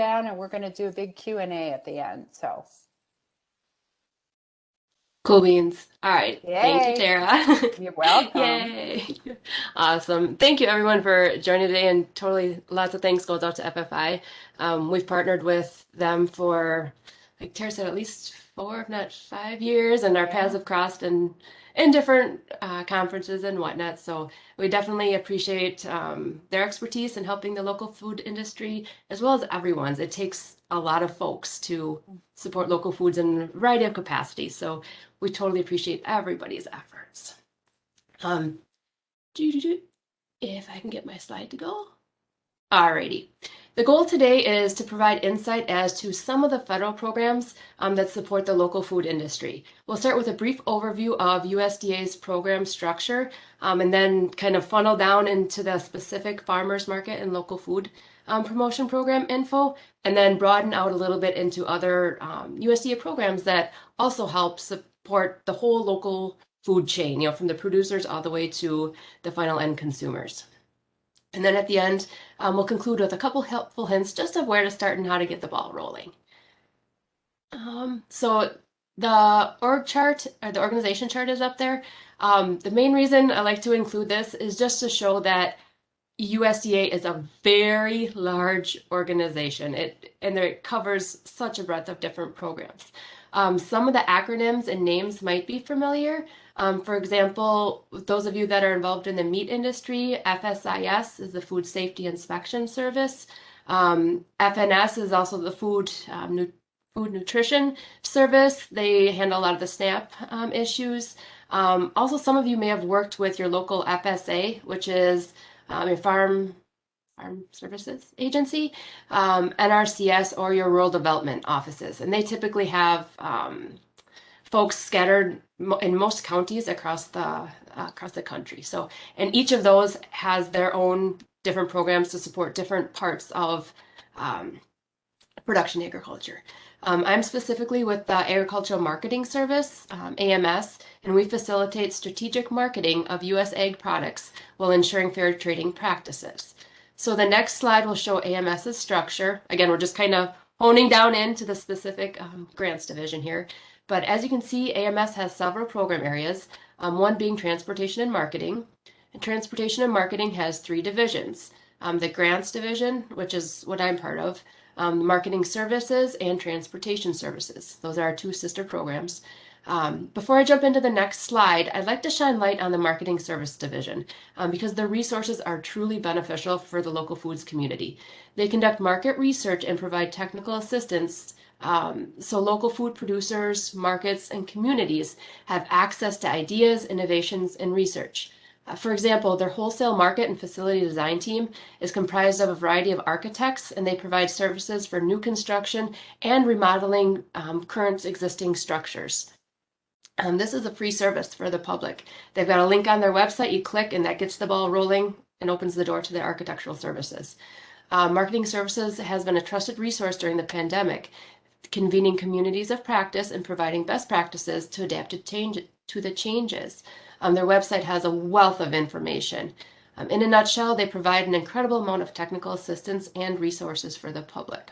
down and we're going to do a big Q&A at the end. So, Cool beans. All right. Thank you, yay. Tara. You're welcome. Yay. Awesome. Thank you everyone for joining today, and totally lots of thanks goes out to FFI. We've partnered with them for, like Tara said, at least 4, if not 5 years, and our paths Yeah. have crossed in different conferences and whatnot. So we definitely appreciate their expertise in helping the local food industry as well as everyone's. It takes a lot of folks to support local foods in a variety of capacities. So we totally appreciate everybody's efforts. Um, if I can get my slide to go. Alrighty. The goal today is to provide insight as to some of the federal programs that support the local food industry. We'll start with a brief overview of USDA's program structure and then kind of funnel down into the specific farmers market and local food promotion program info, and then broaden out a little bit into other USDA programs that also help support the whole local food chain, from the producers all the way to the final end consumers. And then at the end, we'll conclude with a couple helpful hints just of where to start and how to get the ball rolling. So the org chart, or the organization chart, is up there. The main reason I like to include this is just to show that USDA is a very large organization. It covers such a breadth of different programs. Some of the acronyms and names might be familiar. For example, those of you that are involved in the meat industry, FSIS is the Food Safety Inspection Service. FNS is also the Food Nutrition Service. They handle a lot of the SNAP issues. Also, some of you may have worked with your local FSA, which is your Farm Services Agency, NRCS, or your rural development offices. And they typically have folks scattered in most counties across the country. So, and each of those has their own different programs to support different parts of production agriculture. I'm specifically with the Agricultural Marketing Service, AMS, and we facilitate strategic marketing of U.S. ag products while ensuring fair trading practices. So the next slide will show AMS's structure. Again, we're just kind of honing down into the specific grants division here. But as you can see, AMS has several program areas, one being transportation and marketing. And transportation and marketing has 3 divisions. The grants division, which is what I'm part of, marketing services, and transportation services. Those are our 2 sister programs. Before I jump into the next slide, I'd like to shine light on the marketing service division because the resources are truly beneficial for the local foods community. They conduct market research and provide technical assistance so local food producers, markets, and communities have access to ideas, innovations, and research. For example, their wholesale market and facility design team is comprised of a variety of architects, and they provide services for new construction and remodeling current existing structures. This is a free service for the public. They've got a link on their website. You click, and that gets the ball rolling and opens the door to their architectural services. Marketing services has been a trusted resource during the pandemic, convening communities of practice and providing best practices to adapt to the changes. Their website has a wealth of information. In a nutshell, they provide an incredible amount of technical assistance and resources for the public.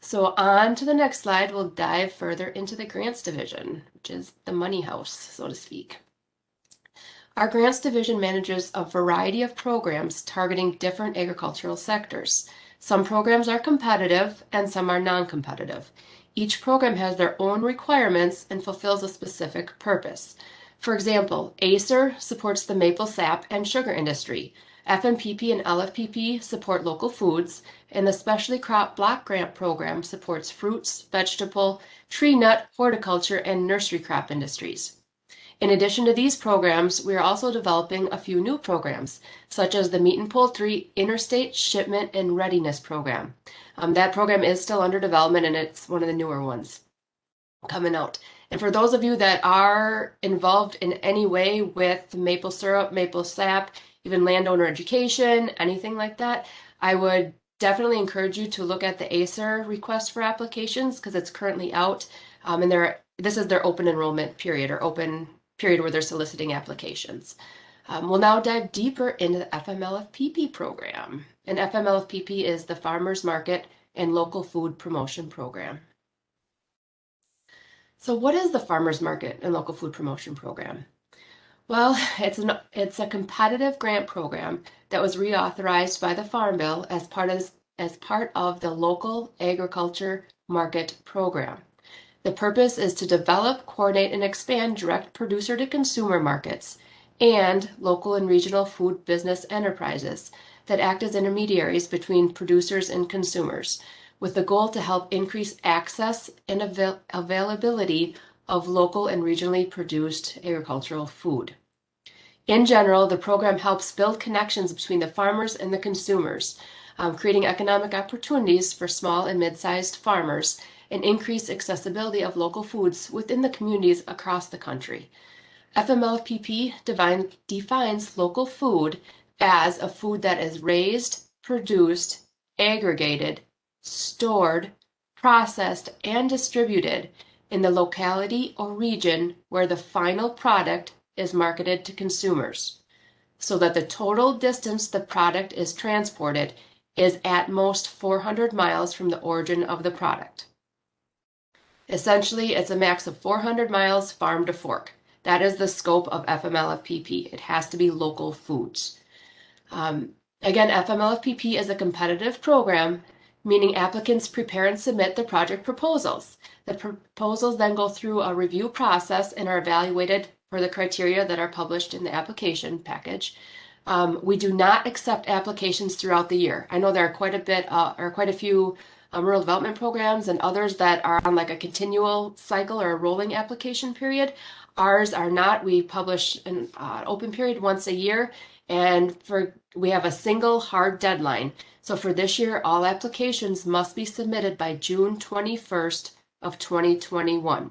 So on to the next slide, we'll dive further into the grants division, which is the money house, so to speak. Our grants division manages a variety of programs targeting different agricultural sectors. Some programs are competitive and some are non-competitive. Each program has their own requirements and fulfills a specific purpose. For example, ACER supports the maple sap and sugar industry. FMPP and LFPP support local foods, and the Specialty Crop Block Grant Program supports fruits, vegetable, tree nut, horticulture, and nursery crop industries. In addition to these programs, we are also developing a few new programs, such as the Meat and Poultry Interstate Shipment and Readiness Program. That program is still under development, and it's one of the newer ones coming out. And for those of you that are involved in any way with maple syrup, maple sap, even landowner education, anything like that, I would definitely encourage you to look at the ACER request for applications because it's currently out. And this is their open enrollment period, or open period where they're soliciting applications. We'll now dive deeper into the FMLFPP program. And FMLFPP is the Farmers Market and Local Food Promotion Program. So what is the Farmers Market and Local Food Promotion Program? Well, it's a competitive grant program that was reauthorized by the Farm Bill as part of the Local Agriculture Market Program. The purpose is to develop, coordinate, and expand direct producer to consumer markets and local and regional food business enterprises that act as intermediaries between producers and consumers, with the goal to help increase access and availability of local and regionally produced agricultural food. In general, the program helps build connections between the farmers and the consumers, creating economic opportunities for small and mid-sized farmers and increase accessibility of local foods within the communities across the country. FMLPP defines local food as a food that is raised, produced, aggregated, stored, processed, and distributed in the locality or region where the final product is marketed to consumers, so that the total distance the product is transported is at most 400 miles from the origin of the product. Essentially, it's a max of 400 miles farm to fork. That is the scope of FMLFPP. It has to be local foods. Again, FMLFPP is a competitive program, meaning applicants prepare and submit their project proposals. The proposals then go through a review process and are evaluated for the criteria that are published in the application package. We do not accept applications throughout the year. I know there are quite a few rural development programs and others that are on like a continual cycle or a rolling application period. Ours are not. We publish an open period once a year, and we have a single hard deadline. So for this year, all applications must be submitted by June 21st of 2021.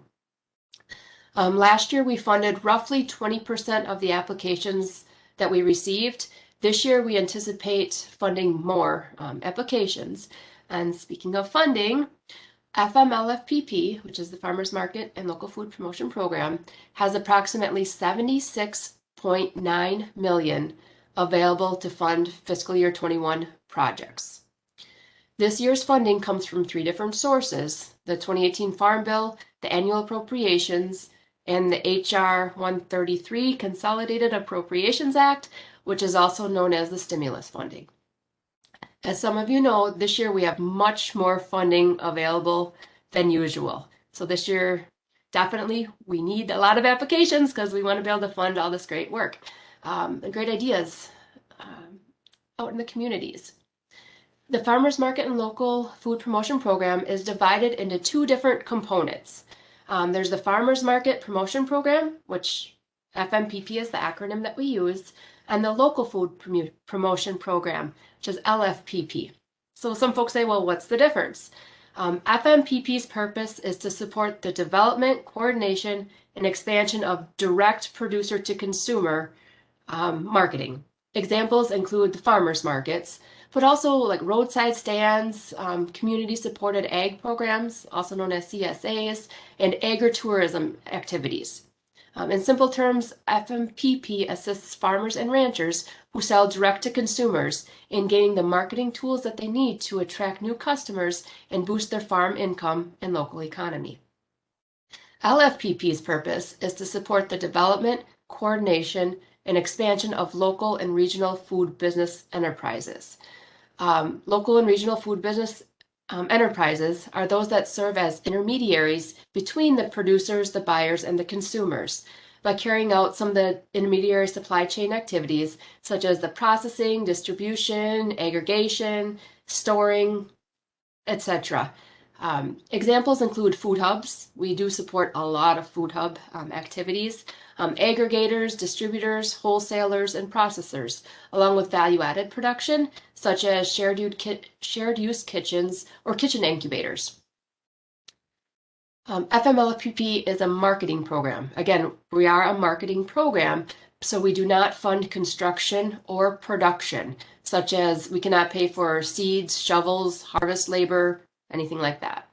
Last year, we funded roughly 20% of the applications that we received. This year, we anticipate funding more applications. And speaking of funding, FMLFPP, which is the Farmers Market and Local Food Promotion Program, has approximately $76.9 million available to fund fiscal year 21 projects. This year's funding comes from three different sources: the 2018 Farm Bill, the annual appropriations, and the HR 133 Consolidated Appropriations Act, which is also known as the stimulus funding. As some of you know, this year we have much more funding available than usual. So this year, definitely, we need a lot of applications because we want to be able to fund all this great work and great ideas out in the communities. The Farmers Market and Local Food Promotion Program is divided into two different components. There's the Farmers Market Promotion Program, which FMPP is the acronym that we use, and the Local Food Promotion Program, which is LFPP. So some folks say, well, what's the difference? FMPP's purpose is to support the development, coordination, and expansion of direct producer to consumer marketing. Examples include the farmers markets, but also like roadside stands, community-supported ag programs, also known as CSAs, and agritourism activities. In simple terms, FMPP assists farmers and ranchers who sell direct to consumers in gaining the marketing tools that they need to attract new customers and boost their farm income and local economy. LFPP's purpose is to support the development, coordination, and expansion of local and regional food business enterprises. Local and regional food business enterprises are those that serve as intermediaries between the producers, the buyers, and the consumers by carrying out some of the intermediary supply chain activities such as the processing, distribution, aggregation, storing, etc. Examples include food hubs. We do support a lot of food hub activities, aggregators, distributors, wholesalers, and processors, along with value-added production, such as shared-use kitchens or kitchen incubators. FMLFPP is a marketing program. Again, we are a marketing program, so we do not fund construction or production, such as we cannot pay for seeds, shovels, harvest labor, anything like that.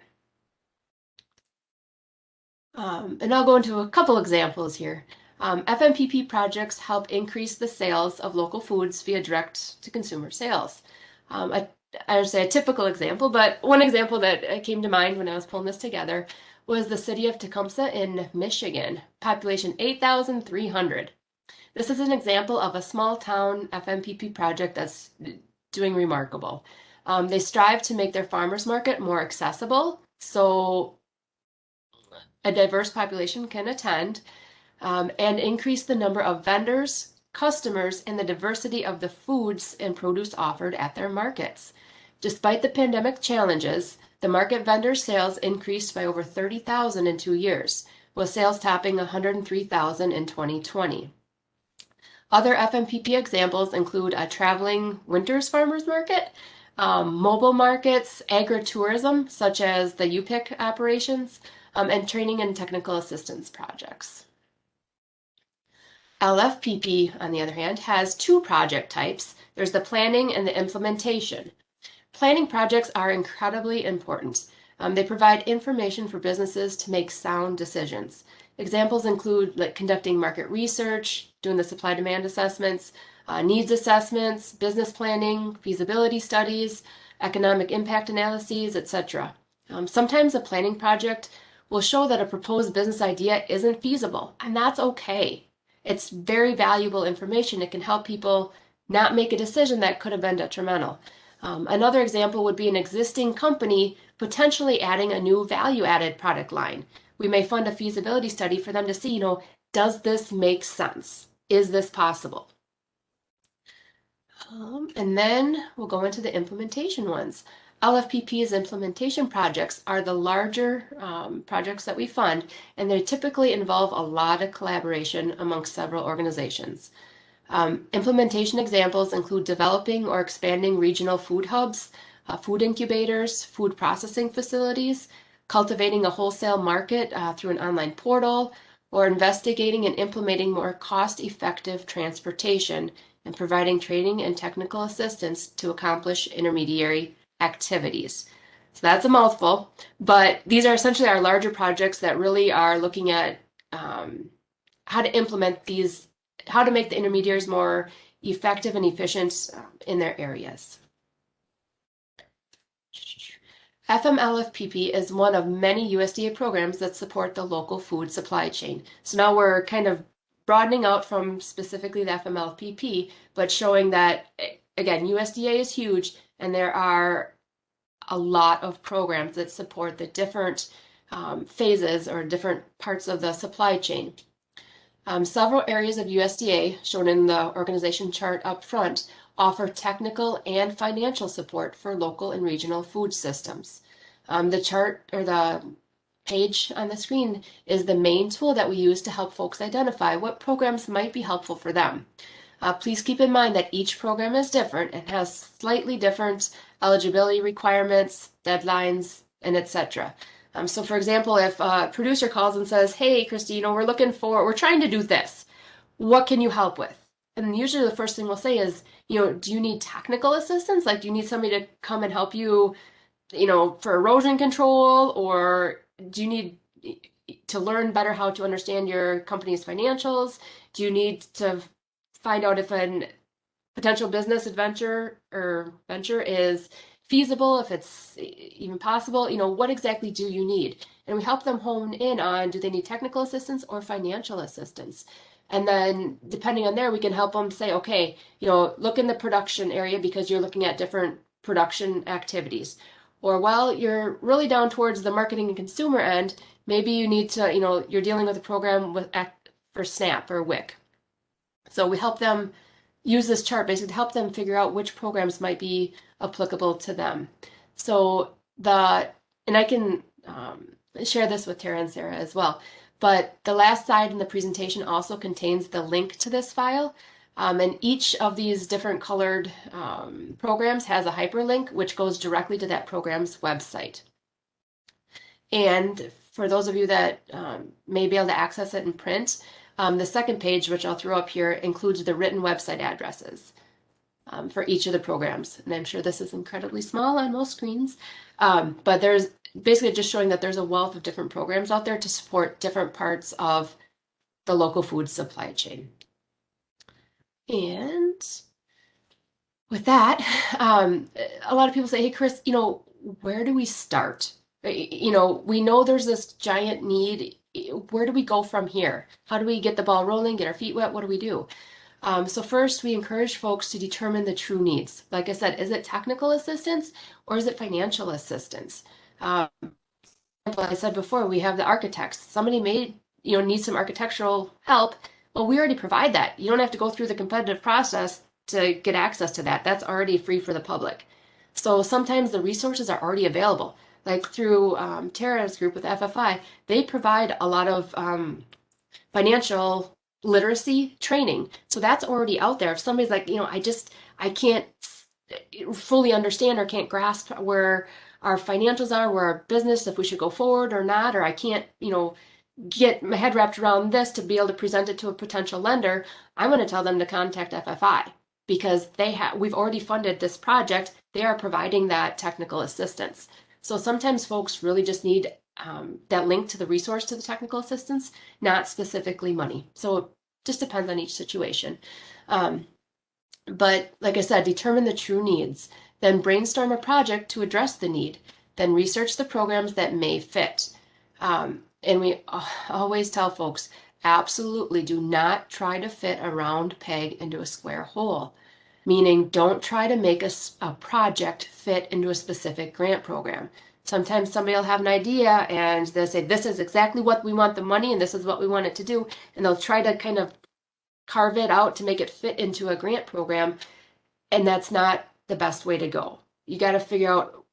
And I'll go into a couple examples here. FMPP projects help increase the sales of local foods via direct-to-consumer sales. A I would say a typical example, but one example that came to mind when I was pulling this together was the city of Tecumseh in Michigan, population 8,300. This is an example of a small town FMPP project that's doing remarkable. They strive to make their farmers market more accessible so a diverse population can attend, and increase the number of vendors, customers, and the diversity of the foods and produce offered at their markets. Despite the pandemic challenges, the market vendor sales increased by over 30,000 in 2 years, with sales topping 103,000 in 2020. Other FMPP examples include a traveling Winters Farmers Market, mobile markets, agritourism, such as the UPIC operations, and training and technical assistance projects. LFPP, on the other hand, has two project types. There's the planning and the implementation. Planning projects are incredibly important. They provide information for businesses to make sound decisions. Examples include like conducting market research, doing the supply-demand assessments, needs assessments, business planning, feasibility studies, economic impact analyses, etc. Sometimes a planning project will show that a proposed business idea isn't feasible, and that's okay. It's very valuable information. It can help people not make a decision that could have been detrimental. Another example would be an existing company potentially adding a new value-added product line. We may fund a feasibility study for them to see, does this make sense? Is this possible? And then we'll go into the implementation ones. LFPP's implementation projects are the larger projects that we fund, and they typically involve a lot of collaboration amongst several organizations. Implementation examples include developing or expanding regional food hubs, food incubators, food processing facilities, cultivating a wholesale market through an online portal, or investigating and implementing more cost-effective transportation and providing training and technical assistance to accomplish intermediary activities. So that's a mouthful, but these are essentially our larger projects that really are looking at how to implement these, how to make the intermediaries more effective and efficient in their areas. FMLFPP is one of many USDA programs that support the local food supply chain. So now we're kind of broadening out from specifically the FMLFPP, but showing that, again, USDA is huge, and there are a lot of programs that support the different phases or different parts of the supply chain. Several areas of USDA, shown in the organization chart up front, offer technical and financial support for local and regional food systems. The chart or the page on the screen is the main tool that we use to help folks identify what programs might be helpful for them. Please keep in mind that each program is different and has slightly different eligibility requirements, deadlines, and etc. So for example, if a producer calls and says, hey, Christy, we're trying to do this. What can you help with? And usually the first thing we'll say is, do you need technical assistance? Like, do you need somebody to come and help you, for erosion control? Or do you need to learn better how to understand your company's financials? Do you need to find out if a potential business adventure or venture is feasible, if it's even possible? What exactly do you need? And we help them hone in on, do they need technical assistance or financial assistance? And then depending on there, we can help them say, okay, look in the production area because you're looking at different production activities. Or while you're really down towards the marketing and consumer end, maybe you need to, you're dealing with a program for SNAP or WIC. So we help them use this chart basically to help them figure out which programs might be applicable to them. So and I can share this with Tera and Sarah as well, but the last slide in the presentation also contains the link to this file. And each of these different colored programs has a hyperlink which goes directly to that program's website. And for those of you that may be able to access it in print, the second page, which I'll throw up here, includes the written website addresses for each of the programs. And I'm sure this is incredibly small on most screens, but there's basically just showing that there's a wealth of different programs out there to support different parts of the local food supply chain. And With that, a lot of people say, hey, Chris, where do we start? We know there's this giant need. Where do we go from here? How do we get the ball rolling, get our feet wet? What do we do? So first, we encourage folks to determine the true needs. Like I said, is it technical assistance or is it financial assistance? Um, I said before, we have the architects. Somebody may, need some architectural help. Well, we already provide that. You don't have to go through the competitive process to get access to that. That's already free for the public. So sometimes the resources are already available. Like through Tera's group with FFI, they provide a lot of financial literacy training. So that's already out there. If somebody's like, I can't fully understand or can't grasp where our financials are, where our business, if we should go forward or not, or I can't, get my head wrapped around this to be able to present it to a potential lender, I'm going to tell them to contact FFI because we've already funded this project. They are providing that technical assistance. So sometimes folks really just need that link to the resource to the technical assistance, not specifically money. So it just depends on each situation. But like I said, determine the true needs, then brainstorm a project to address the need, then research the programs that may fit. And we always tell folks, absolutely do not try to fit a round peg into a square hole. Meaning, don't try to make a project fit into a specific grant program. Sometimes somebody will have an idea and they'll say, this is exactly what we want the money and this is what we want it to do. And they'll try to kind of carve it out to make it fit into a grant program. And that's not the best way to go. You got to figure out,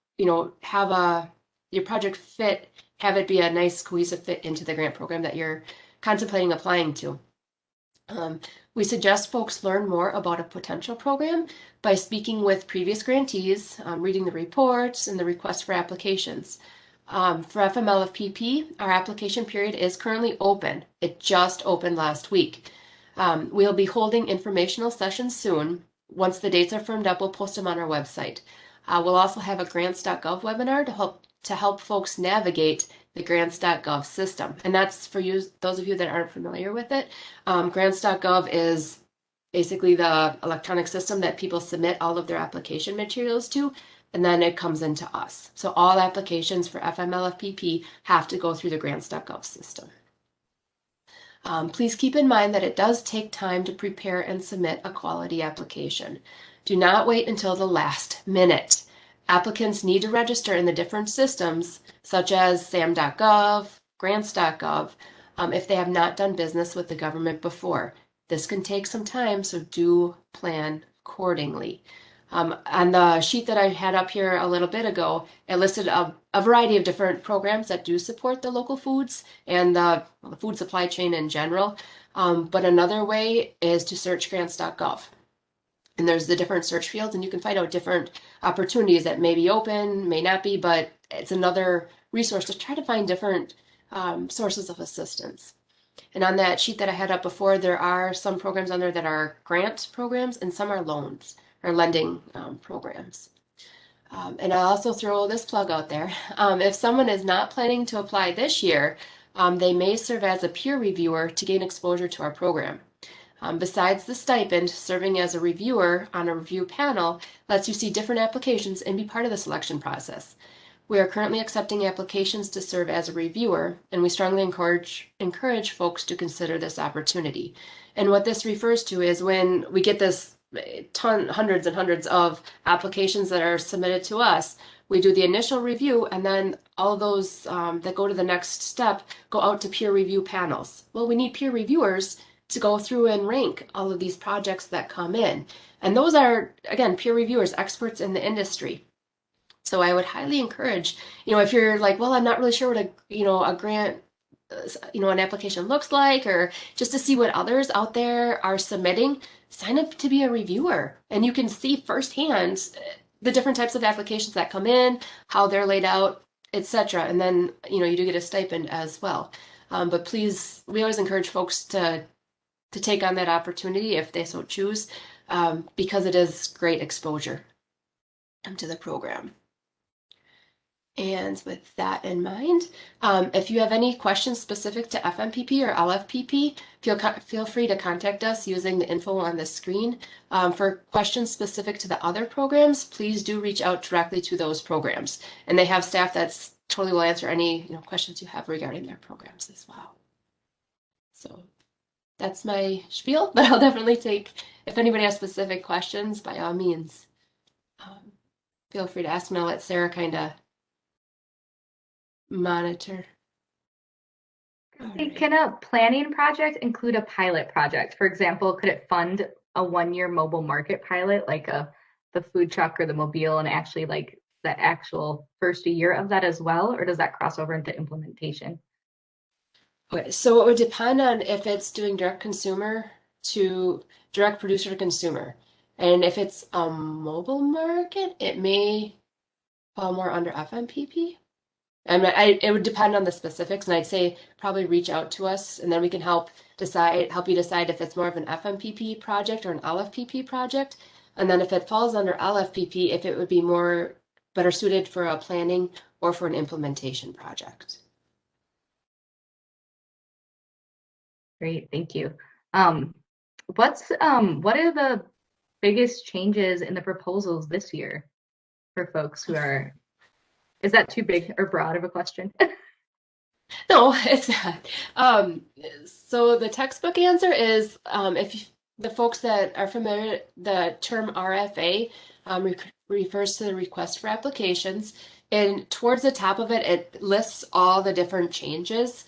have your project fit, have it be a nice cohesive fit into the grant program that you're contemplating applying to. We suggest folks learn more about a potential program by speaking with previous grantees, reading the reports and the requests for applications. For FMLFPP, our application period is currently open. It just opened last week. We'll be holding informational sessions soon. Once the dates are firmed up, we'll post them on our website. We'll also have a grants.gov webinar to help folks navigate the grants.gov system. And that's for you, those of you that aren't familiar with it. Grants.gov is basically the electronic system that people submit all of their application materials to, and then it comes into us. So all applications for FMLFPP have to go through the grants.gov system. Please keep in mind that it does take time to prepare and submit a quality application. Do not wait until the last minute. Applicants need to register in the different systems, such as sam.gov, grants.gov, if they have not done business with the government before. This can take some time, so do plan accordingly. On the sheet that I had up here a little bit ago, it listed a variety of different programs that do support the local foods and the food supply chain in general. But another way is to search grants.gov. And there's the different search fields, and you can find out different opportunities that may be open, may not be, but it's another resource to try to find different sources of assistance. And on that sheet that I had up before, there are some programs on there that are grant programs and some are loans or lending programs. And I'll also throw this plug out there. If someone is not planning to apply this year, they may serve as a peer reviewer to gain exposure to our program. Besides the stipend, serving as a reviewer on a review panel lets you see different applications and be part of the selection process. We are currently accepting applications to serve as a reviewer, and we strongly encourage folks to consider this opportunity. And what this refers to is when we get this hundreds and hundreds of applications that are submitted to us, we do the initial review, and then all of those that go to the next step go out to peer review panels. Well, we need peer reviewers to go through and rank all of these projects that come in. And those are, again, peer reviewers, experts in the industry. So I would highly encourage, if you're like, well, I'm not really sure what a grant, an application looks like, or just to see what others out there are submitting, sign up to be a reviewer. And you can see firsthand the different types of applications that come in, how they're laid out, etc. And then, you do get a stipend as well. But please, we always encourage folks to take on that opportunity if they so choose, because it is great exposure to the program. And with that in mind, if you have any questions specific to FMPP or LFPP, feel free to contact us using the info on the screen. For questions specific to the other programs, please do reach out directly to those programs. And they have staff that's totally will answer any questions you have regarding their programs as well. So that's my spiel, but I'll definitely take, if anybody has specific questions, by all means, feel free to ask me. I'll let Sarah kind of monitor. Hey, can a planning project include a pilot project? For example, could it fund a 1-year mobile market pilot, like the food truck or the mobile, and actually like the actual first year of that as well, or does that cross over into implementation? Okay, so it would depend on if it's doing direct consumer to direct producer to consumer. And if it's a mobile market, it may fall more under FMPP. It would depend on the specifics, and I'd say probably reach out to us, and then we can help you decide if it's more of an FMPP project or an LFPP project. And then if it falls under LFPP, if it would be better suited for a planning or for an implementation project. Great, thank you. What are the biggest changes in the proposals this year for folks who are, is that too big or broad of a question? No, it's not. So the textbook answer is the folks that are familiar, the term RFA refers to the request for applications, and towards the top of it, it lists all the different changes.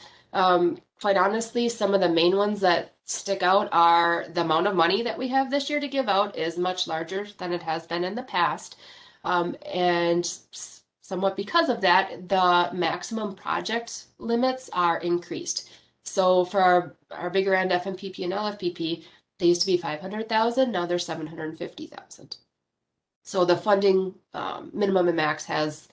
Quite honestly, some of the main ones that stick out are the amount of money that we have this year to give out is much larger than it has been in the past. And somewhat because of that, the maximum project limits are increased. So for our bigger end FMPP and LFPP, they used to be 500,000, now they're 750,000. So the funding minimum and max has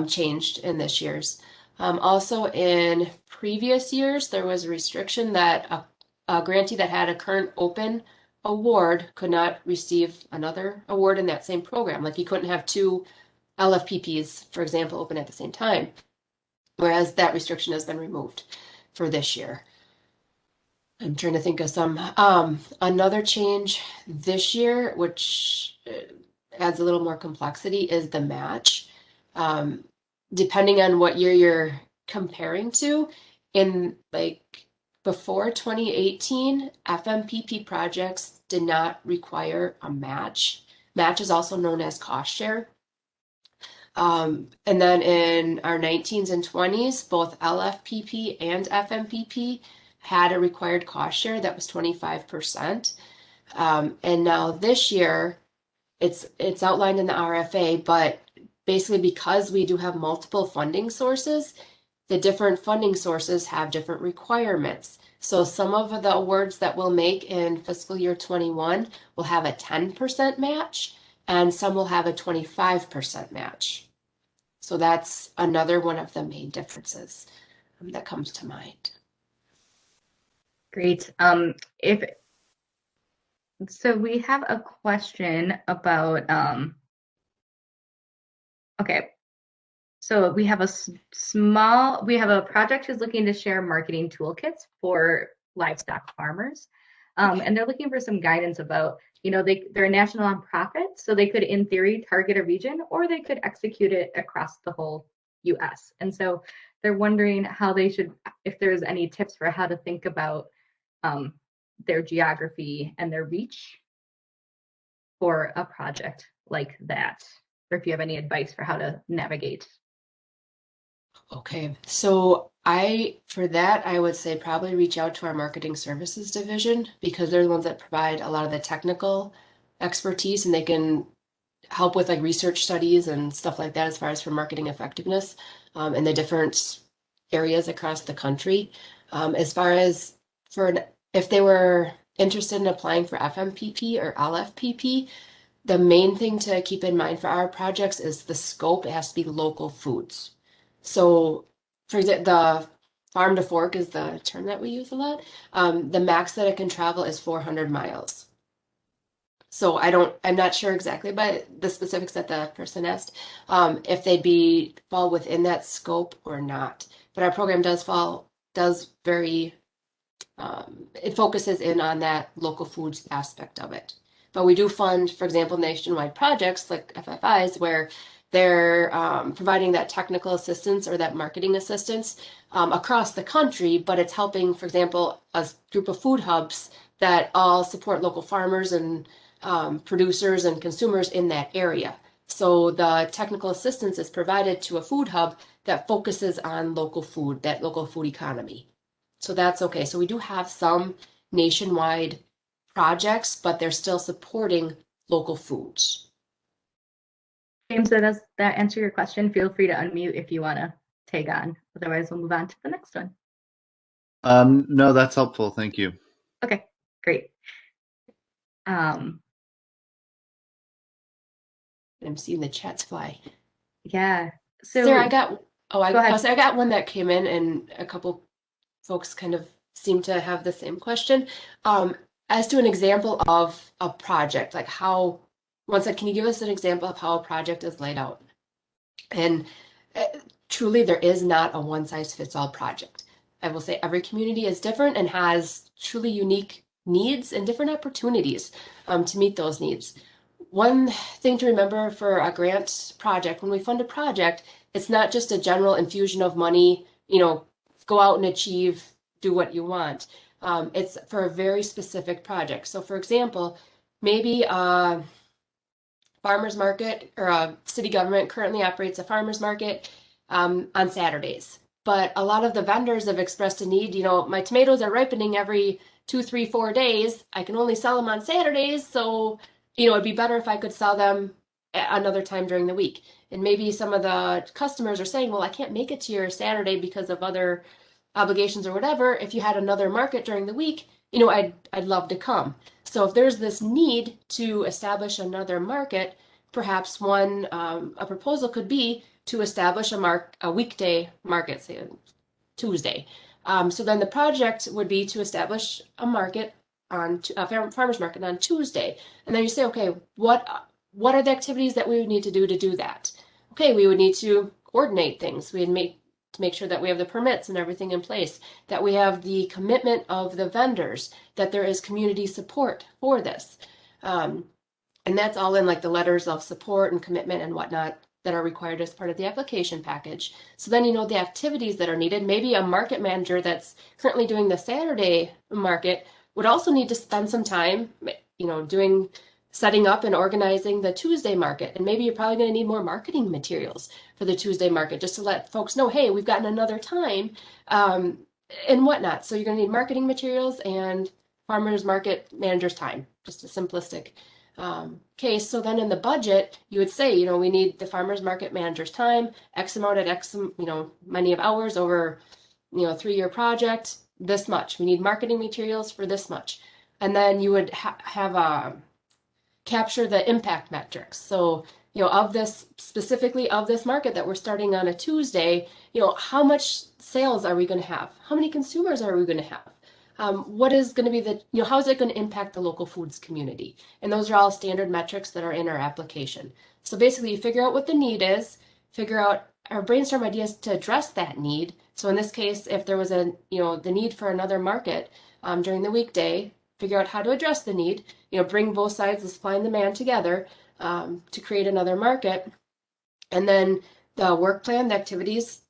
changed in this year's. Also in previous years, there was a restriction that a grantee that had a current open award could not receive another award in that same program. Like you couldn't have two LFPPs, for example, open at the same time, whereas that restriction has been removed for this year. I'm trying to think of some. Another change this year, which adds a little more complexity, is the match. Depending on what year you're comparing to, in like before 2018, FMPP projects did not require a match. Match is also known as cost share. And then in our 19s and 20s, both LFPP and FMPP had a required cost share that was 25%. And now this year, it's outlined in the RFA, but basically because we do have multiple funding sources, the different funding sources have different requirements. So some of the awards that we'll make in fiscal year 21 will have a 10% match, and some will have a 25% match. So that's another one of the main differences that comes to mind. Great. So we have a question about, okay. So we have a project who's looking to share marketing toolkits for livestock farmers. And they're looking for some guidance about, they're a national nonprofit, so they could, in theory, target a region, or they could execute it across the whole US. And so they're wondering how they should, if there's any tips for how to think about their geography and their reach for a project like that, or if you have any advice for how to navigate. Okay, so for that, I would say probably reach out to our marketing services division because they're the ones that provide a lot of the technical expertise, and they can help with like research studies and stuff like that as far as for marketing effectiveness in the different areas across the country. As far as if they were interested in applying for FMPP or LFPP, the main thing to keep in mind for our projects is the scope. It has to be local foods. So, for example, the farm to fork is the term that we use a lot. The max that it can travel is 400 miles. So I'm not sure exactly by the specifics that the person asked, if they'd fall within that scope or not. But our program does very, it focuses in on that local foods aspect of it. But we do fund, for example, nationwide projects like FFIs where they're providing that technical assistance or that marketing assistance across the country, but it's helping, for example, a group of food hubs that all support local farmers and producers and consumers in that area. So the technical assistance is provided to a food hub that focuses on local food, that local food economy. So that's okay. So we do have some nationwide projects, but they're still supporting local foods. James, does that answer your question? Feel free to unmute if you want to tag on. Otherwise, we'll move on to the next one. No, that's helpful. Thank you. Okay, great. I'm seeing the chats fly. Yeah. So Sarah, I go ahead. got one that came in, and a couple folks kind of seem to have the same question. As to an example of a project, like one said, can you give us an example of how a project is laid out? And truly, there is not a one-size-fits-all project. I will say every community is different and has truly unique needs and different opportunities to meet those needs. One thing to remember for a grant project, when we fund a project, it's not just a general infusion of money, go out and achieve, do what you want. It's for a very specific project. So for example, maybe a farmer's market or a city government currently operates a farmer's market on Saturdays. But a lot of the vendors have expressed a need, my tomatoes are ripening every 2, 3, 4 days. I can only sell them on Saturdays, so it'd be better if I could sell them another time during the week. And maybe some of the customers are saying, well, I can't make it to your Saturday because of other obligations or whatever. If you had another market during the week, I'd love to come. So if there's this need to establish another market, perhaps a proposal could be to establish a weekday market, say Tuesday. So then the project would be to establish a market a farmer's market on Tuesday. And then you say, okay, what are the activities that we would need to do that? Okay, we would need to coordinate things. We'd make sure that we have the permits and everything in place, that we have the commitment of the vendors, that there is community support for this. And that's all in like the letters of support and commitment and whatnot that are required as part of the application package. So then the activities that are needed. Maybe a market manager that's currently doing the Saturday market would also need to spend some time, setting up and organizing the Tuesday market. And maybe you're probably going to need more marketing materials for the Tuesday market just to let folks know, hey, we've gotten another time and whatnot. So you're going to need marketing materials and farmers market manager's time, just a simplistic case. So then in the budget, you would say, we need the farmers market manager's time, X amount at X, many of hours over, 3-year project, this much. We need marketing materials for this much. And then you would have capture the impact metrics. So, specifically of this market that we're starting on a Tuesday, how much sales are we going to have? How many consumers are we going to have? What is going to be how is it going to impact the local foods community? And those are all standard metrics that are in our application. So basically you figure out what the need is, figure out or brainstorm ideas to address that need. So in this case, if there was the need for another market during the weekday, figure out how to address the need, bring both sides, the supply and demand together to create another market. And then the work plan, the activities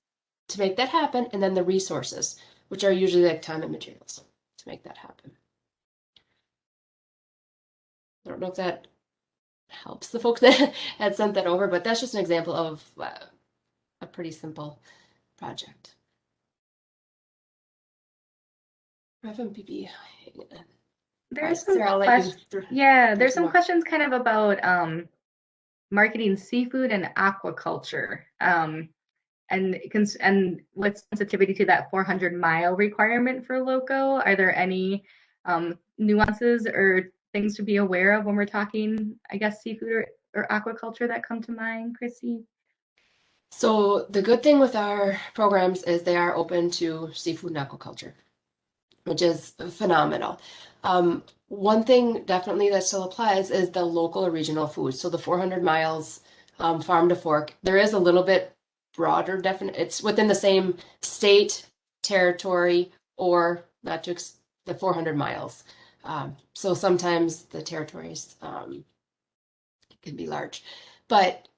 to make that happen, and then the resources, which are usually like time and materials to make that happen. I don't know if that helps the folks that had sent that over, but that's just an example of a pretty simple project. FMPP. There's Sarah, I'll let you there's some questions kind of about marketing seafood and aquaculture. And what's sensitivity to that 400-mile requirement for loco? Are there any nuances or things to be aware of when we're talking, I guess, seafood or aquaculture that come to mind, Christy? So the good thing with our programs is they are open to seafood and aquaculture, which is phenomenal. one thing definitely that still applies is the local or regional food. So the 400 miles farm to fork, there is a little bit broader definition. It's within the same state, territory, or not to the 400 miles. So sometimes the territories can be large. But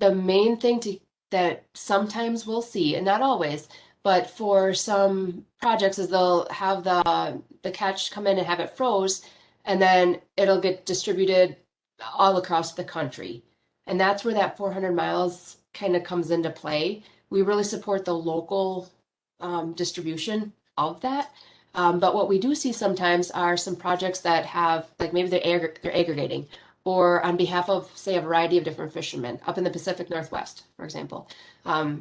the main thing that sometimes we'll see, and not always, but for some projects is they'll have the catch come in and have it froze, and then it'll get distributed all across the country. And that's where that 400 miles kind of comes into play. We really support the local distribution of that. But what we do see sometimes are some projects that have, like maybe they're aggregating, or on behalf of, say, a variety of different fishermen up in the Pacific Northwest, for example. I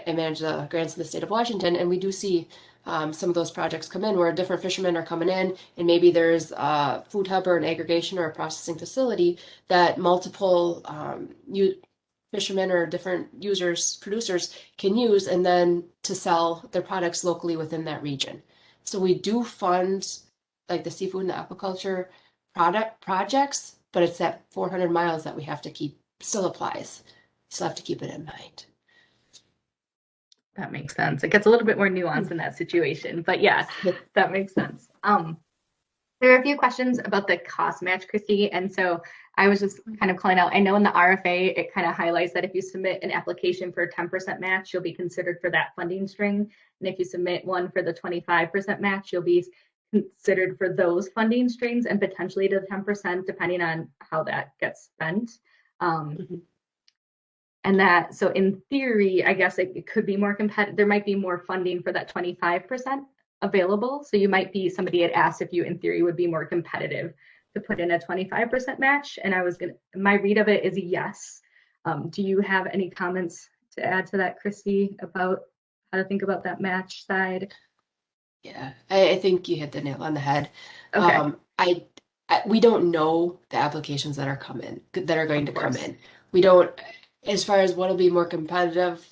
manage the grants in the state of Washington, and we do see some of those projects come in where different fishermen are coming in, and maybe there's a food hub or an aggregation or a processing facility that multiple fishermen or different users, producers can use, and then to sell their products locally within that region. So we do fund like the seafood and the aquaculture product projects, but it's that 400 miles that we have to keep, still applies. Still have to keep it in mind. That makes sense. It gets a little bit more nuanced in that situation, but yeah, that makes sense. There are a few questions about the cost match, Christy, and so I was just kind of calling out. I know in the RFA, it kind of highlights that if you submit an application for a 10% match, you'll be considered for that funding string. And if you submit one for the 25% match, you'll be considered for those funding strings and potentially to 10%, depending on how that gets spent. And that, so in theory, I guess it could be more competitive. There might be more funding for that 25% available. So you might be, somebody had asked if you in theory would be more competitive to put in a 25% match. And I was gonna, my read of it is yes. Do you have any comments to add to that, Christy, about how to think about that match side? Yeah, I think you hit the nail on the head. Okay. We don't know the applications that are going to come course. in. We don't, as far as what'll be more competitive,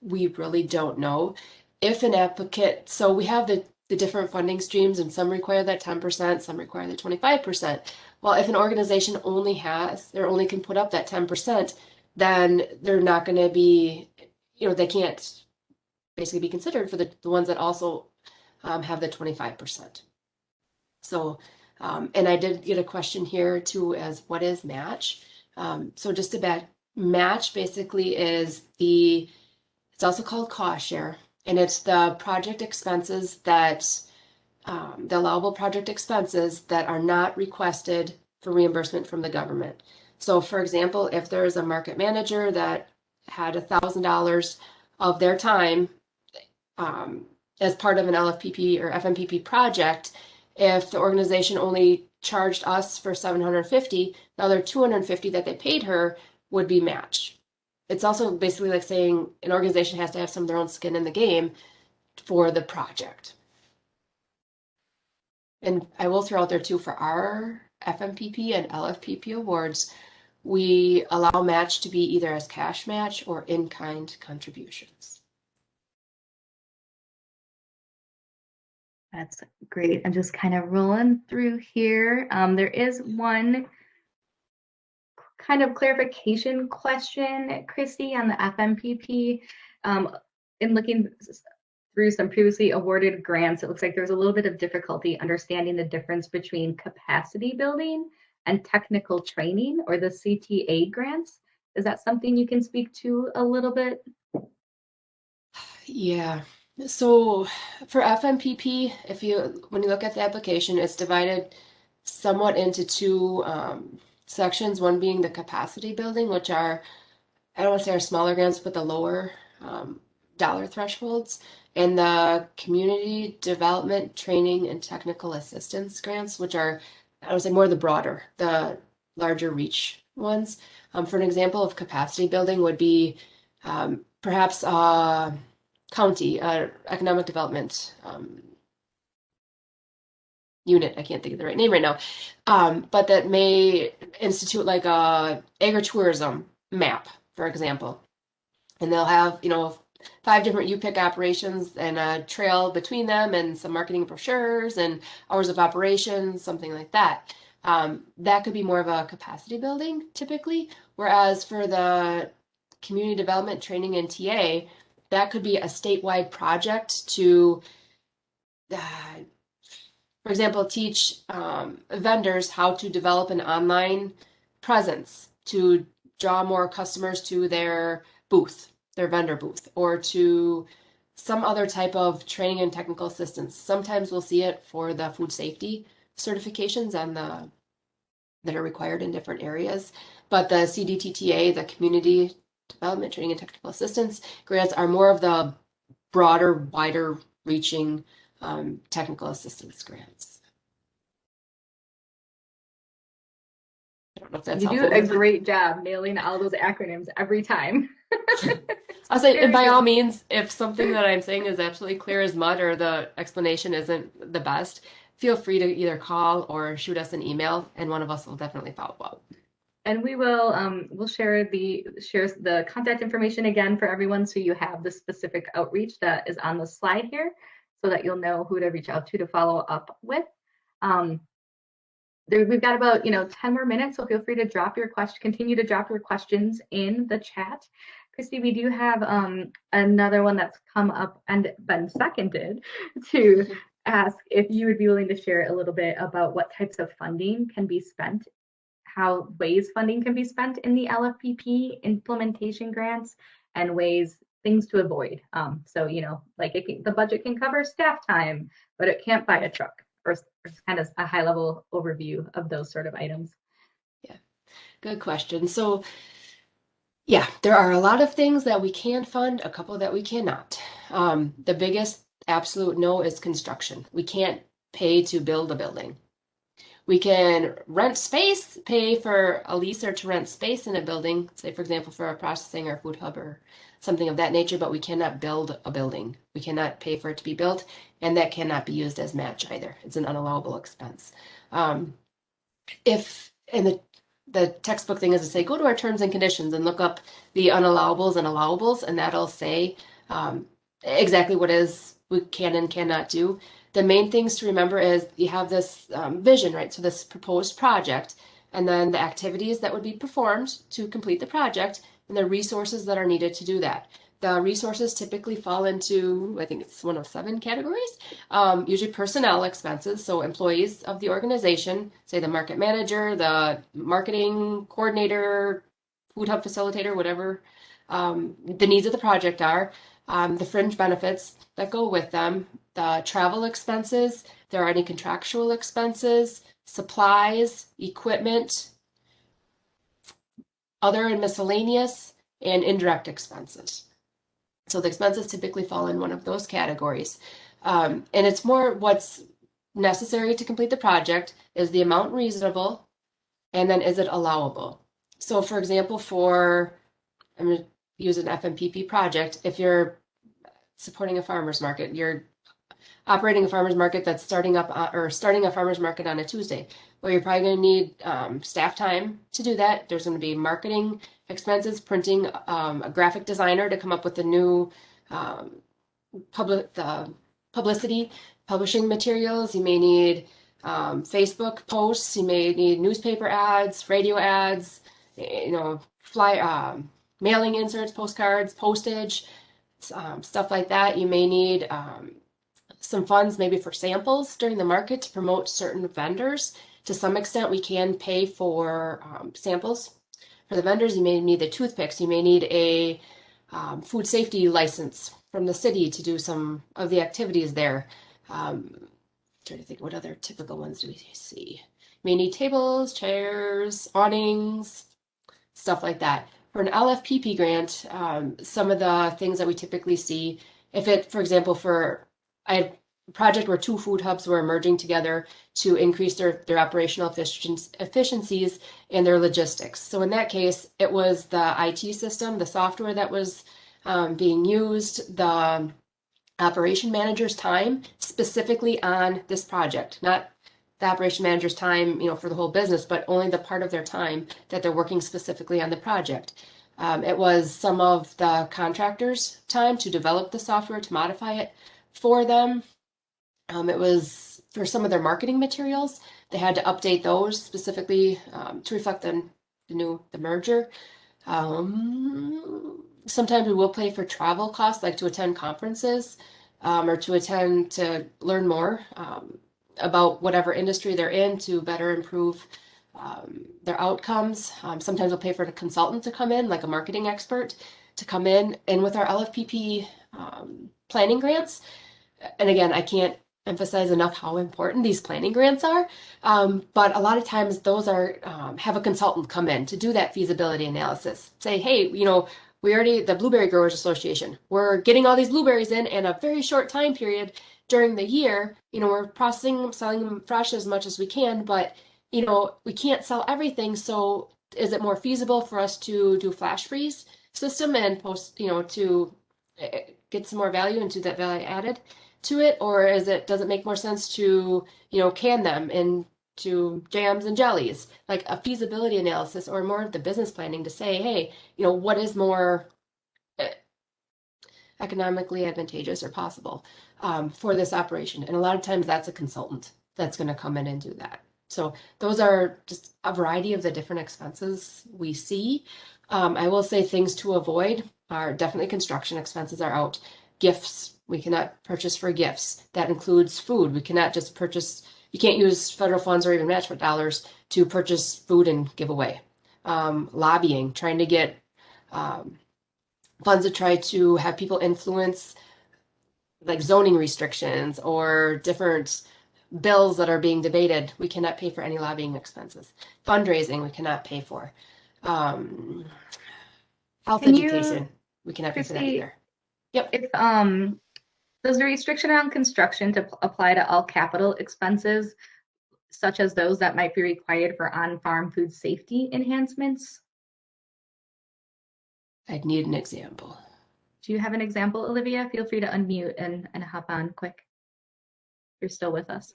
we really don't know. If an applicant, so we have the different funding streams, and some require that 10%, some require the 25%. Well, if an organization only can put up that 10%, then they're not going to be, they can't basically be considered for the ones that also have the 25%. So, and I did get a question here too, as what is match? So just to match basically is it's also called cost share, and it's the project expenses that, the allowable project expenses that are not requested for reimbursement from the government. So for example, if there is a market manager that had $1,000 of their time as part of an LFPP or FMPP project, if the organization only charged us for $750, the other $250 that they paid her would be matched. It's also basically like saying an organization has to have some of their own skin in the game for the project. And I will throw out there too, for our FMPP and LFPP awards, we allow match to be either as cash match or in-kind contributions. That's great. I'm just kind of rolling through here. There is one kind of clarification question, Christy, on the FMPP. In looking through some previously awarded grants, it looks like there's a little bit of difficulty understanding the difference between capacity building and technical training, or the CTA grants. Is that something you can speak to a little bit? Yeah. So for FMPP, when you look at the application, it's divided somewhat into two sections. One being the capacity building, which are, I don't want to say are smaller grants, but the lower dollar thresholds, and the community development, training, and technical assistance grants, which are, I would say, more the larger reach ones. For an example of capacity building would be perhaps county economic development unit. I can't think of the right name right now, but that may institute like a agritourism map, for example, and they'll have 5 different U-Pick operations and a trail between them and some marketing brochures and hours of operations, something like that. That could be more of a capacity building typically, whereas for the community development training and TA, that could be a statewide project to, for example, teach vendors how to develop an online presence to draw more customers to their booth, their vendor booth, or to some other type of training and technical assistance. Sometimes we'll see it for the food safety certifications and that are required in different areas. But the CDTTA, the Community Development Training and Technical Assistance grants, are more of the broader, wider reaching technical assistance grants. I don't know if that's You do helpful. a great job nailing all those acronyms every time. I'll say, and by Very all good. means, if something that I'm saying is absolutely clear as mud or the explanation isn't the best, feel free to either call or shoot us an email, and one of us will definitely follow up. And we will we'll share the contact information again for everyone, so you have the specific outreach that is on the slide here, so that you'll know who to reach out to follow up with. We've got about 10 more minutes, so feel free to continue to drop your questions in the chat. Christy, we do have another one that's come up and been seconded to ask if you would be willing to share a little bit about what types of funding can be spent, how funding can be spent in the LFPP implementation grants, and things to avoid. So, like the budget can cover staff time, but it can't buy a truck, or kind of a high level overview of those sort of items. Yeah, good question. So, yeah, there are a lot of things that we can fund, a couple that we cannot. The biggest absolute no is construction. We can't pay to build a building. We can rent space, pay for a lease or to rent space in a building, say, for example, for a processing or food hub or something of that nature, but we cannot build a building. We cannot pay for it to be built, and that cannot be used as match either. It's an unallowable expense. If in the textbook thing is to say, go to our terms and conditions and look up the unallowables and allowables, and that'll say exactly what is we can and cannot do. The main things to remember is you have this vision, right? So this proposed project, and then the activities that would be performed to complete the project, and the resources that are needed to do that. The resources typically fall into, I think it's one of 7 categories, usually personnel expenses, so employees of the organization, say the market manager, the marketing coordinator, food hub facilitator, whatever the needs of the project are, the fringe benefits that go with them, the travel expenses, if there are any contractual expenses, supplies, equipment, other and miscellaneous, and indirect expenses. So the expenses typically fall in one of those categories. And it's more what's necessary to complete the project. Is the amount reasonable? And then is it allowable? So for example, I'm going to use an FMPP project. If you're supporting a farmer's market, you're operating a farmer's market that's starting a farmer's market on a Tuesday. Well, you're probably going to need staff time to do that. There's going to be marketing expenses, printing, a graphic designer to come up with the new publicity, publishing materials. You may need Facebook posts. You may need newspaper ads, radio ads, mailing inserts, postcards, postage, stuff like that. You may need some funds maybe for samples during the market to promote certain vendors. To some extent, we can pay for samples. For the vendors, you may need the toothpicks. You may need a food safety license from the city to do some of the activities there. Trying to think, what other typical ones do we see? You may need tables, chairs, awnings, stuff like that. For an LFPP grant, some of the things that we typically see, for example, I had a project where 2 food hubs were merging together to increase their operational efficiencies and their logistics. So in that case, it was the IT system, the software that was being used, the operation manager's time specifically on this project, not the operation manager's time, for the whole business, but only the part of their time that they're working specifically on the project. It was some of the contractors' time to develop the software, to modify it for them. It was for some of their marketing materials. They had to update those specifically to reflect the merger. Sometimes we will pay for travel costs, like to attend conferences or to learn more about whatever industry they're in to better improve their outcomes. Sometimes we'll pay for a consultant to come in, like a marketing expert, to come in. And with our LFPP planning grants, and again, I can't emphasize enough how important these planning grants are. But a lot of times those are have a consultant come in to do that feasibility analysis. Say, hey, the Blueberry Growers Association, we're getting all these blueberries in a very short time period during the year. We're processing them, selling them fresh as much as we can, but we can't sell everything. So is it more feasible for us to do flash freeze system and post, to get some more value into that value added to it, or does it make more sense to can them into jams and jellies, like a feasibility analysis or more of the business planning to say, hey, what is more economically advantageous or possible for this operation? And a lot of times that's a consultant that's going to come in and do that. So those are just a variety of the different expenses we see. I will say things to avoid are definitely construction expenses are out. Gifts, we cannot purchase for gifts. That includes food. We cannot just purchase, you can't use federal funds or even match dollars to purchase food and give away. Lobbying, trying to get funds to try to have people influence like zoning restrictions or different bills that are being debated. We cannot pay for any lobbying expenses. Fundraising, we cannot pay for. Health education, we cannot pay for that either. Yep. If does the restriction on construction to apply to all capital expenses, such as those that might be required for on-farm food safety enhancements? I'd need an example. Do you have an example, Olivia? Feel free to unmute and hop on quick. You're still with us.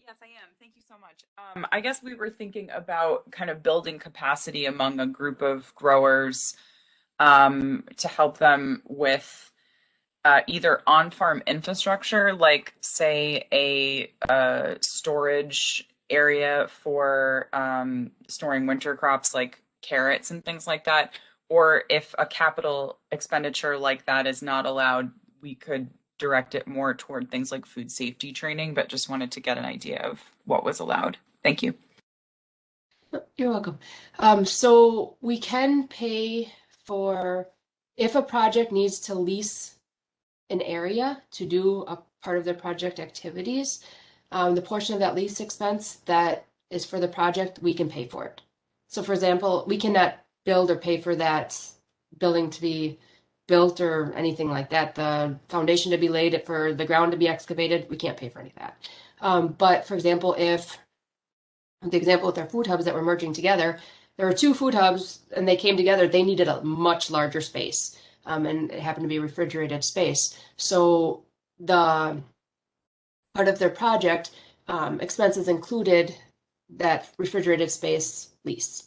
Yes, I am. Thank you so much. I guess we were thinking about kind of building capacity among a group of growers to help them with either on-farm infrastructure, like say a storage area for storing winter crops like carrots and things like that. Or if a capital expenditure like that is not allowed, we could direct it more toward things like food safety training, but just wanted to get an idea of what was allowed. Thank you. You're welcome. So we can pay for, if a project needs to lease an area to do a part of their project activities, the portion of that lease expense that is for the project, we can pay for it. So for example, we cannot build or pay for that building to be built or anything like that. The foundation to be laid, for the ground to be excavated, we can't pay for any of that. But for example, if the example with our food hubs that we're merging together, there were two food hubs and they came together, they needed a much larger space. And it happened to be refrigerated space. So the part of their project expenses included that refrigerated space lease.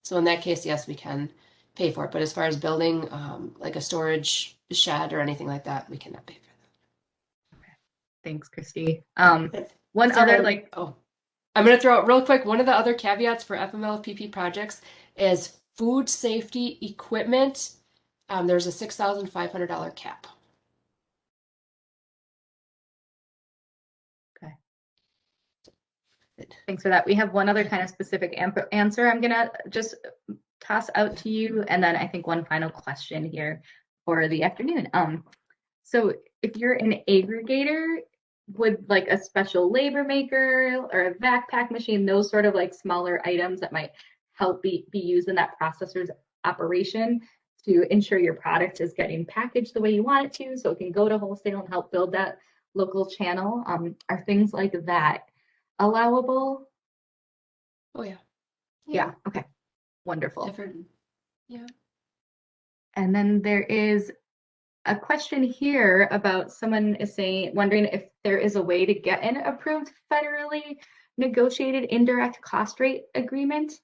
So in that case, yes, we can pay for it. But as far as building like a storage shed or anything like that, we cannot pay for that. Okay. Thanks, Christy. I'm going to throw out real quick, one of the other caveats for FMLPP projects is food safety equipment. There's a $6,500 cap. Okay. Thanks for that. We have one other kind of specific answer I'm going to just toss out to you, and then I think one final question here for the afternoon. So if you're an aggregator, would like a special labor maker or a backpack machine, those sort of like smaller items that might help be used in that processor's operation to ensure your product is getting packaged the way you want it to, so it can go to wholesale and help build that local channel, are things like that allowable? Oh yeah. Yeah. Okay. Wonderful. Different. Yeah. And then there is a question here about someone is wondering if there is a way to get an approved federally negotiated indirect cost rate agreement.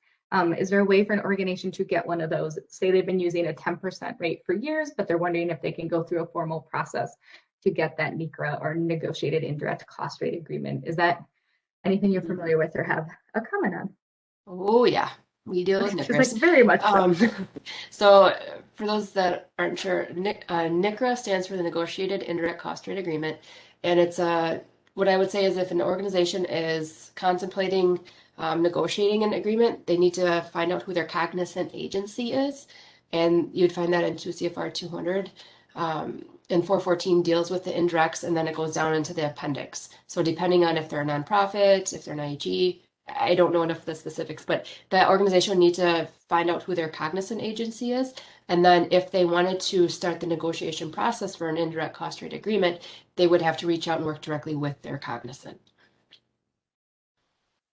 Is there a way for an organization to get one of those? Say they've been using a 10% rate for years, but they're wondering if they can go through a formal process to get that NICRA or negotiated indirect cost rate agreement. Is that anything you're familiar with or have a comment on? Oh yeah, we deal with She's NICRAs. like, very much so. So for those that aren't sure, NICRA stands for the Negotiated Indirect Cost Rate Agreement, and it's what I would say is if an organization is contemplating negotiating an agreement, they need to find out who their cognizant agency is, and you'd find that in 2 CFR 200. And 414 deals with the indirects, and then it goes down into the appendix. So depending on if they're a nonprofit, if they're an IEG, I don't know enough of the specifics, but that organization would need to find out who their cognizant agency is. And then if they wanted to start the negotiation process for an indirect cost rate agreement, they would have to reach out and work directly with their cognizant.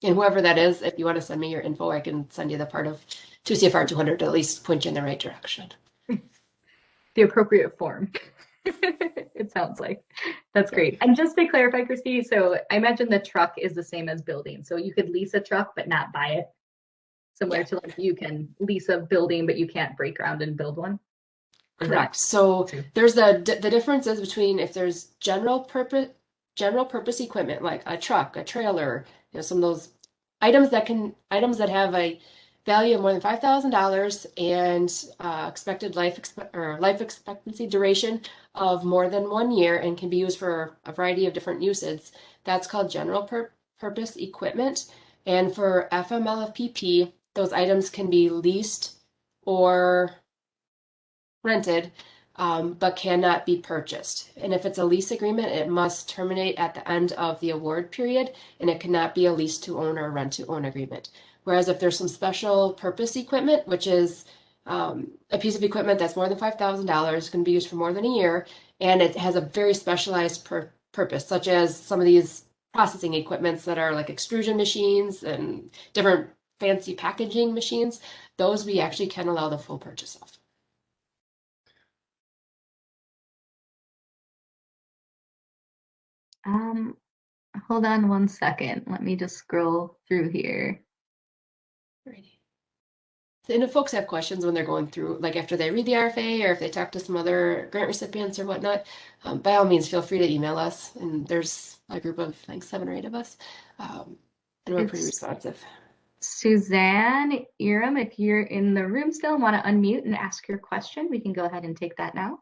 And whoever that is, if you want to send me your info, I can send you the part of 2 CFR 200 to at least point you in the right direction. The appropriate form. It sounds like. That's great. And just to clarify, Christy, so I imagine the truck is the same as building. So you could lease a truck but not buy it. Similar to like you can lease a building but you can't break ground and build one. Correct. So there's the difference is between if there's general purpose equipment like a truck, a trailer, some of those items that have a value of more than $5,000 and expected life expectancy duration of more than 1 year and can be used for a variety of different uses. That's called general purpose equipment. And for FMLFPP, those items can be leased or rented, but cannot be purchased. And if it's a lease agreement, it must terminate at the end of the award period, and it cannot be a lease to own or rent to own agreement. Whereas if there's some special purpose equipment, which is a piece of equipment that's more than $5,000, can be used for more than a year, and it has a very specialized purpose, such as some of these processing equipments that are like extrusion machines and different fancy packaging machines, those we actually can allow the full purchase of. Hold on 1 second. Let me just scroll through here. Alrighty. And if folks have questions when they're going through, like after they read the RFA or if they talk to some other grant recipients or whatnot, by all means, feel free to email us. And there's a group of like 7 or 8 of us, and we're pretty responsive. Suzanne Iram, if you're in the room still and want to unmute and ask your question, we can go ahead and take that now.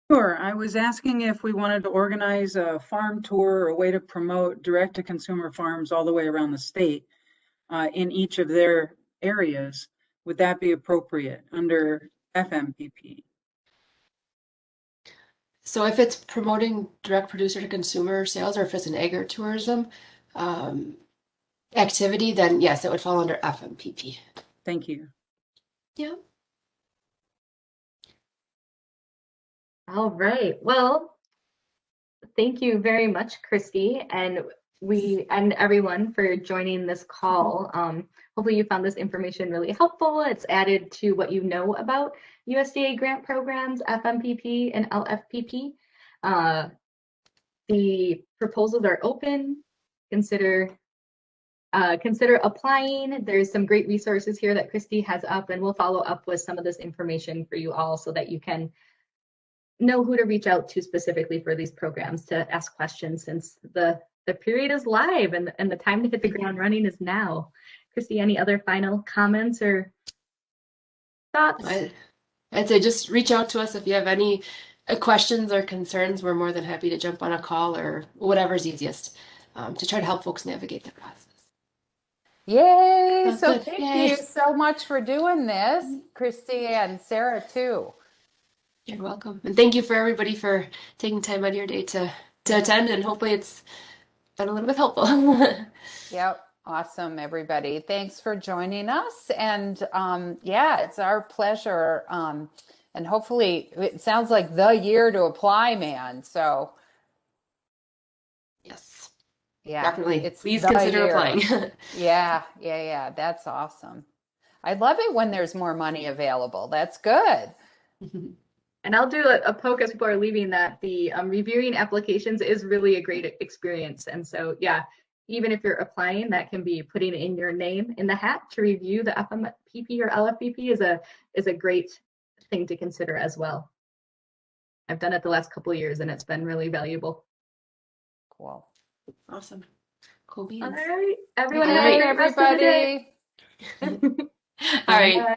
Sure. I was asking if we wanted to organize a farm tour or a way to promote direct-to-consumer farms all the way around the state in each of their areas. Would that be appropriate under FMPP? So if it's promoting direct producer to consumer sales, or if it's an agritourism activity, then yes, it would fall under FMPP. Thank you. Yeah. All right. Well, thank you very much, Christy, and everyone for joining this call. Hopefully you found this information really helpful. It's added to what you know about USDA grant programs, FMPP and LFPP. The proposals are open. Consider applying. There's some great resources here that Christy has up, and we'll follow up with some of this information for you all so that you can know who to reach out to specifically for these programs to ask questions, since the period is live and the time to hit the ground running is now. Christy, any other final comments or thoughts? I'd say just reach out to us if you have any questions or concerns. We're more than happy to jump on a call or whatever's easiest to try to help folks navigate the process. Yay! So Good. thank Yay. you so much for doing this, Christy and Sarah too. You're welcome. And thank you for everybody for taking time out of your day to attend, and hopefully it's been a little bit helpful. Yep. Awesome, everybody. Thanks for joining us. And yeah, it's our pleasure. And hopefully it sounds like the year to apply, man. So Yes. yeah, Definitely. it's Please the consider year. applying. Yeah. That's awesome. I love it when there's more money available. That's good. And I'll do a poke as people are leaving that the reviewing applications is really a great experience. And so, yeah, even if you're applying, that can be putting in your name in the hat to review the FMPP or LFPP is a great thing to consider as well. I've done it the last couple of years and it's been really valuable. Cool. Awesome. Cool All beans. right, everyone have a Hey, great rest of the day. everybody. All right.